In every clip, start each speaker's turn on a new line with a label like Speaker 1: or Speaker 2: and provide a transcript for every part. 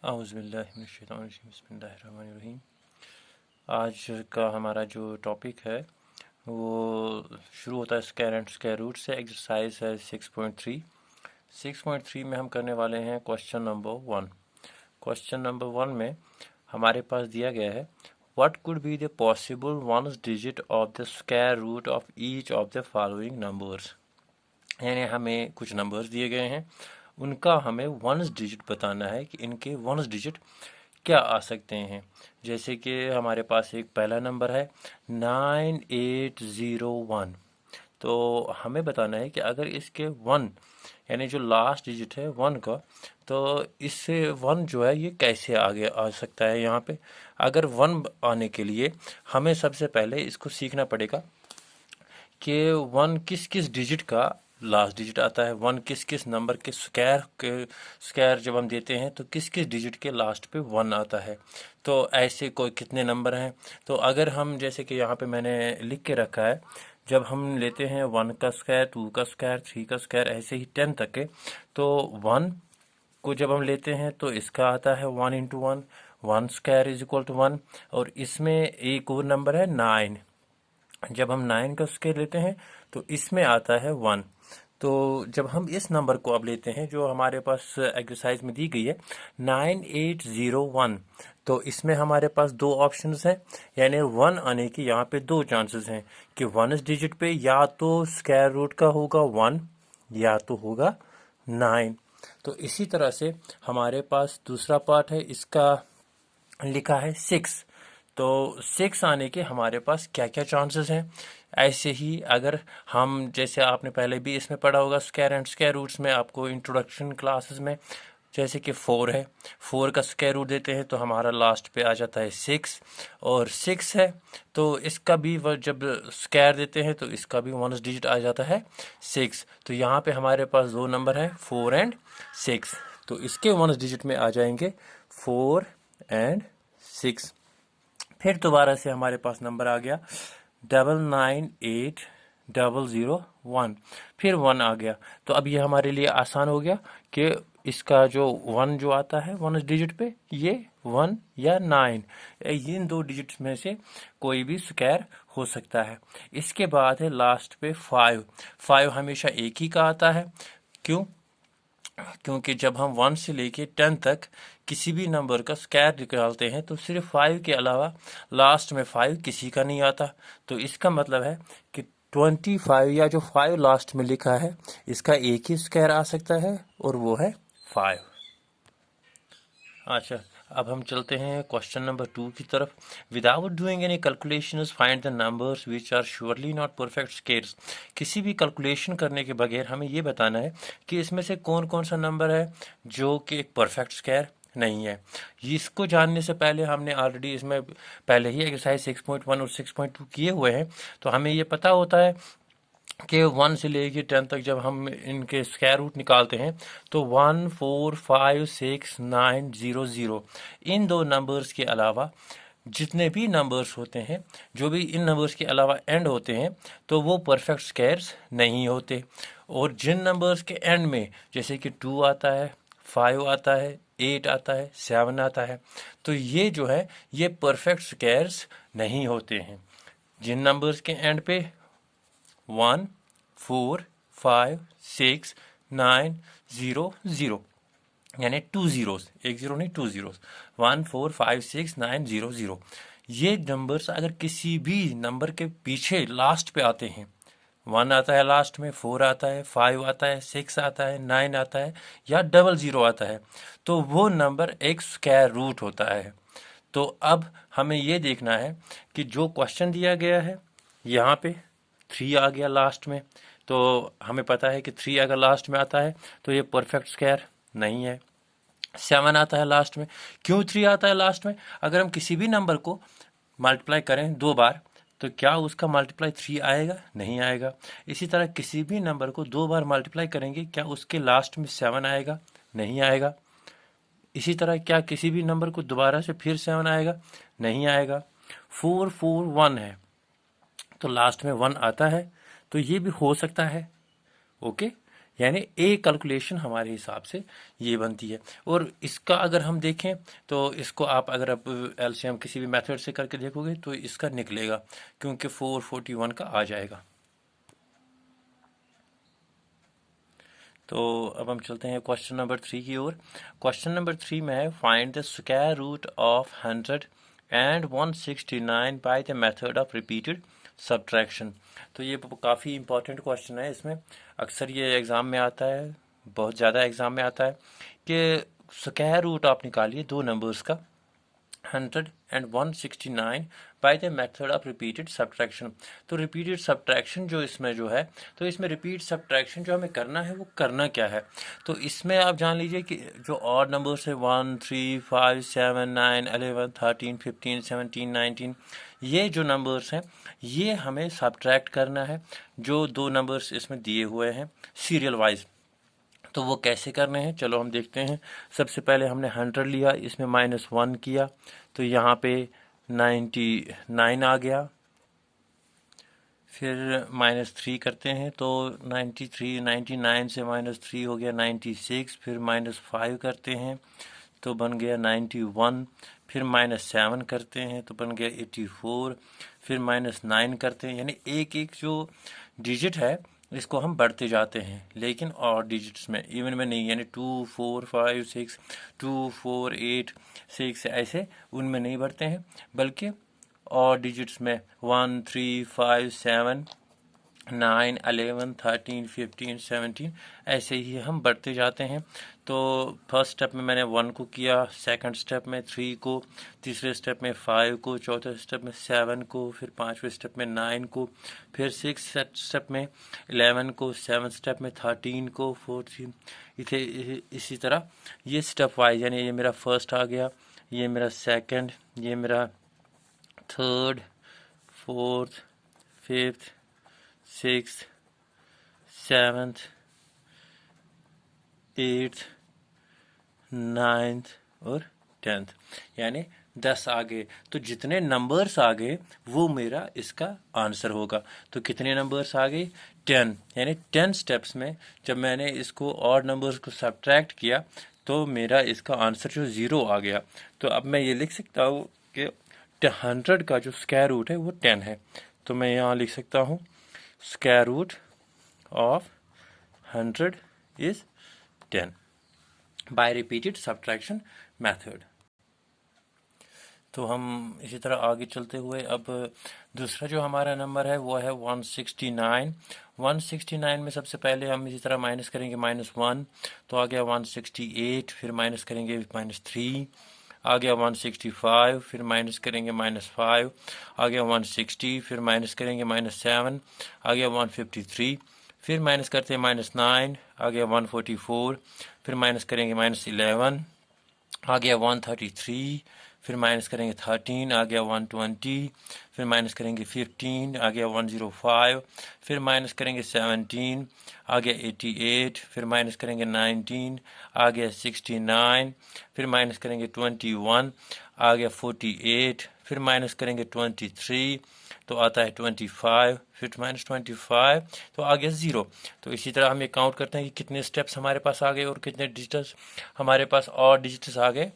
Speaker 1: औज़ुबिल्लाहि बिस्मिल्लाहिर्रहमानिर्रहीम। आज का हमारा जो टॉपिक है वो शुरू होता है स्क्वायर एंड स्क्वायर रूट से। एक्सरसाइज है 6.3 में हम करने वाले हैं क्वेश्चन नंबर 1। क्वेश्चन नंबर 1 में हमारे पास दिया गया है what could be the possible ones digit of the square root of each of the following numbers. यानी हमें कुछ नंबर्स दिए गए हैं, उनका हमें वंस डिजिट बताना है कि इनके वंस डिजिट क्या आ सकते हैं। जैसे कि हमारे पास एक पहला नंबर है 9801, तो हमें बताना है कि अगर इसके 1 यानी जो लास्ट डिजिट है 1 का, तो इससे 1 जो है ये कैसे आगे आ सकता है। यहाँ पे अगर 1 आने के लिए हमें सबसे पहले इसको सीखना पड़ेगा कि 1 किस किस डिजिट का लास्ट डिजिट आता है, 1 किस किस नंबर के स्क्वायर जब हम देते हैं तो किस किस डिजिट के लास्ट पे 1 आता है। तो ऐसे कोई कितने नंबर हैं, तो अगर हम जैसे कि यहाँ पे मैंने लिख के रखा है, जब हम लेते हैं 1 का स्क्वायर, 2 का स्क्वायर, 3 का स्क्वायर, ऐसे ही 10 तक के, तो 1 को जब हम लेते हैं तो इसका आता है 1 into 1, 1 square is equal to 1। और इसमें एक और नंबर है 9, जब हम 9 का स्क्वायर लेते हैं तो इसमें आता है 1। तो जब हम इस नंबर को अब लेते हैं जो हमारे पास एक्सरसाइज में दी गई है 9801, तो इसमें हमारे पास दो ऑप्शंस हैं, यानी 1 आने की यहाँ पे दो चांसेस हैं कि 1 डिजिट पे या तो स्क्वायर रूट का होगा 1 या तो होगा 9। तो इसी तरह से हमारे पास दूसरा पार्ट है, इसका लिखा है 6। तो 6 आने के हमारे पास क्या क्या चांसेस हैं। ऐसे ही अगर हम, जैसे आपने पहले भी इसमें पढ़ा होगा स्क्वायर एंड स्क्वायर रूट्स में, आपको इंट्रोडक्शन क्लासेस में, जैसे कि 4 है, 4 का स्क्वायर रूट देते हैं तो हमारा लास्ट पे आ जाता है 6। और 6 है तो इसका भी जब स्क्वायर देते हैं तो इसका भी 1 डिजिट आ जाता है 6। तो यहाँ पे हमारे पास दो नंबर है 4 एंड 6, तो इसके 1 डिजिट में आ जाएंगे 4 एंड 6। फिर दोबारा से हमारे पास नंबर आ गया 998001, फिर 1 आ गया। तो अब ये हमारे लिए आसान हो गया कि इसका जो 1 जो आता है 1 डिजिट पे, ये 1 या 9, इन दो डिजिट्स में से कोई भी स्क्वायर हो सकता है। इसके बाद है लास्ट पे 5 हमेशा एक ही का आता है। क्यों? क्योंकि जब हम 1 से लेके 10 तक किसी भी नंबर का स्क्वायर निकालते हैं तो सिर्फ 5 के अलावा लास्ट में 5 किसी का नहीं आता। तो इसका मतलब है कि 25 या जो 5 लास्ट में लिखा है इसका एक ही स्क्वायर आ सकता है और वो है 5। अच्छा, अब हम चलते हैं क्वेश्चन नंबर 2 की तरफ। Without doing any calculations find the numbers which are surely not perfect squares. किसी भी कैलकुलेशन करने के बगैर हमें ये बताना है कि इसमें से कौन कौन सा नंबर है जो कि एक परफेक्ट स्क्वायर नहीं है। इसको जानने से पहले हमने ऑलरेडी इसमें पहले ही एक्सरसाइज 6.1 और 6.2 किए हुए हैं, तो हमें ये पता होता है कि 1 से लेके 10 तक जब हम इनके स्क्वायर रूट निकालते हैं तो 1 4 5 6 9 0 0, इन दो नंबर्स के अलावा जितने भी नंबर्स होते हैं, जो भी इन नंबर्स के अलावा एंड होते हैं, तो वो परफेक्ट स्क्वायर्स नहीं होते। और जिन नंबर्स के एंड में जैसे कि 2 आता है, 5 आता है, 8 आता है, 7 आता है, तो ये जो है ये परफेक्ट स्क्वायर्स नहीं होते हैं। जिन नंबर्स के एंड पे 1 4 5 6 9 0 0, यानी 2 जीरोस, एक जीरो नहीं 2 जीरोस, 1 4 5 6 9 0 0, ये नंबर्स अगर किसी भी नंबर के पीछे लास्ट पे आते हैं, 1 आता है लास्ट में, 4 आता है, 5 आता है, 6 आता है, 9 आता है या 00 आता है, तो वो नंबर एक स्क्वायर रूट होता है। तो अब हमें ये देखना है कि जो क्वेश्चन दिया गया है यहाँ पे 3 आ गया लास्ट में, तो हमें पता है कि 3 अगर लास्ट में आता है तो ये परफेक्ट स्क्वायर नहीं है। 7 आता है लास्ट में। क्यों 3 आता है लास्ट में? अगर हम किसी भी नंबर को मल्टीप्लाई करें 2 बार तो क्या उसका मल्टीप्लाई 3 आएगा? नहीं आएगा। इसी तरह किसी भी नंबर को 2 बार मल्टीप्लाई करेंगे, क्या उसके लास्ट में 7 आएगा? नहीं आएगा। इसी तरह क्या किसी भी नंबर को दोबारा से फिर 7 आएगा? नहीं आएगा। 4 4 1 है तो लास्ट में 1 आता है, तो ये भी हो सकता है। ओके, यानी एक कैलकुलेशन हमारे हिसाब से ये बनती है। और इसका अगर हम देखें तो इसको आप अगर आप एलसीएम किसी भी मेथड से करके देखोगे तो इसका निकलेगा, क्योंकि 441 का आ जाएगा। तो अब हम चलते हैं क्वेश्चन नंबर 3 की ओर। क्वेश्चन नंबर 3 में है find the square root of 100 and 169 by the method of repeated subtraction. तो ये काफ़ी इंपॉर्टेंट क्वेश्चन है। इसमें अक्सर ये एग्ज़ाम में आता है, बहुत ज़्यादा एग्ज़ाम में आता है कि स्क्वायर रूट आप निकालिए दो नंबर्स का, 100 and 169 by the method of repeated subtraction. तो रिपीटेड सब्ट्रैक्शन जो इसमें जो है, तो इसमें रिपीट सब्ट्रैक्शन जो हमें करना है वो करना क्या है। तो इसमें आप जान लीजिए कि जो ऑड नंबर्स है 1 3 5 7 9 11 13 15 17 19, ये जो नंबर्स हैं ये हमें सब्ट्रैक्ट करना है, जो दो नंबर्स इसमें दिए हुए हैं सीरियल वाइज। तो वो कैसे करने हैं चलो हम देखते हैं। सबसे पहले हमने 100 लिया, इसमें -1 किया तो यहाँ पे 99 आ गया। फिर -3 करते हैं तो 99 से -3 हो गया 96। फिर -5 करते हैं तो बन गया 91। फिर -7 करते हैं तो बन गया 84। फिर -9 करते हैं, यानी एक एक जो डिजिट है इसको हम बढ़ते जाते हैं, लेकिन और डिजिट्स में, इवन में नहीं, यानी 2 4 5 6 2 4 8 6 ऐसे उनमें नहीं बढ़ते हैं, बल्कि और डिजिट्स में 1 3 5 7 9 11 13 15 17 ऐसे ही हम बढ़ते जाते हैं। तो फर्स्ट स्टेप में मैंने 1 को किया, सेकंड स्टेप में 3 को, तीसरे स्टेप में 5 को, चौथे स्टेप में 7 को, फिर पांचवें स्टेप में 9 को, फिर सिक्स स्टेप में 11 को, सेवन स्टेप में 13 को, 14 इसी तरह ये स्टेप वाइज, यानी ये मेरा फर्स्ट आ गया, ये मेरा सेकंड, ये मेरा third, fourth, fifth, sixth, seventh, eighth, ninth और 10th, यानी 10 आ गए। तो जितने नंबर्स आ गए वो मेरा इसका आंसर होगा। तो कितने नंबर्स आ गए? 10, यानी 10 स्टेप्स में जब मैंने इसको और नंबर्स को सब्ट्रैक्ट किया तो मेरा इसका आंसर जो 0 आ गया। तो अब मैं ये लिख सकता हूँ कि 100 का जो स्क्वायर रूट है वो 10 है। तो मैं यहाँ लिख सकता हूँ square root of 100 is 10 by repeated subtraction method. तो हम इसी तरह आगे चलते हुए अब दूसरा जो हमारा नंबर है वो है 169। 169 में सबसे पहले हम इसी तरह माइनस करेंगे -1 तो आ गया 168। फिर माइनस करेंगे -3 आ गया 165। फिर माइनस करेंगे -5 आ गया 160। फिर माइनस करेंगे -7 आ गया 153। फिर माइनस करते हैं -9 आ गया 144। फिर माइनस करेंगे -11 आ गया 133। फिर माइनस करेंगे 13 आ गया 120। फिर माइनस करेंगे 15 आ गया 105। फिर माइनस करेंगे 17 आ गया 88। फिर माइनस करेंगे 19 आ गया 69। फिर माइनस करेंगे 21 आ गया 48। फिर माइनस करेंगे 23 तो आता है 25। फिर -25 तो आ गया 0। तो इसी तरह हम ये काउंट करते हैं कि कितने स्टेप्स हमारे पास आ गए और कितने डिजिट्स हमारे पास और डिजिट्स आ गए।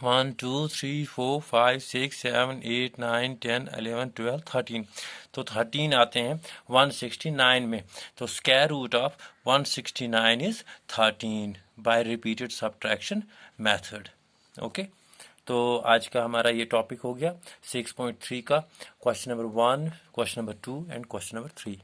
Speaker 1: 1 2 3 4 5 6 7 8 9 10 11 12 13। तो 13 आते हैं 169 में। तो square root of 169 is 13 by repeated subtraction method. Okay, तो आज का हमारा ये टॉपिक हो गया 6.3 का, question number 1, question number 2 and question number 3।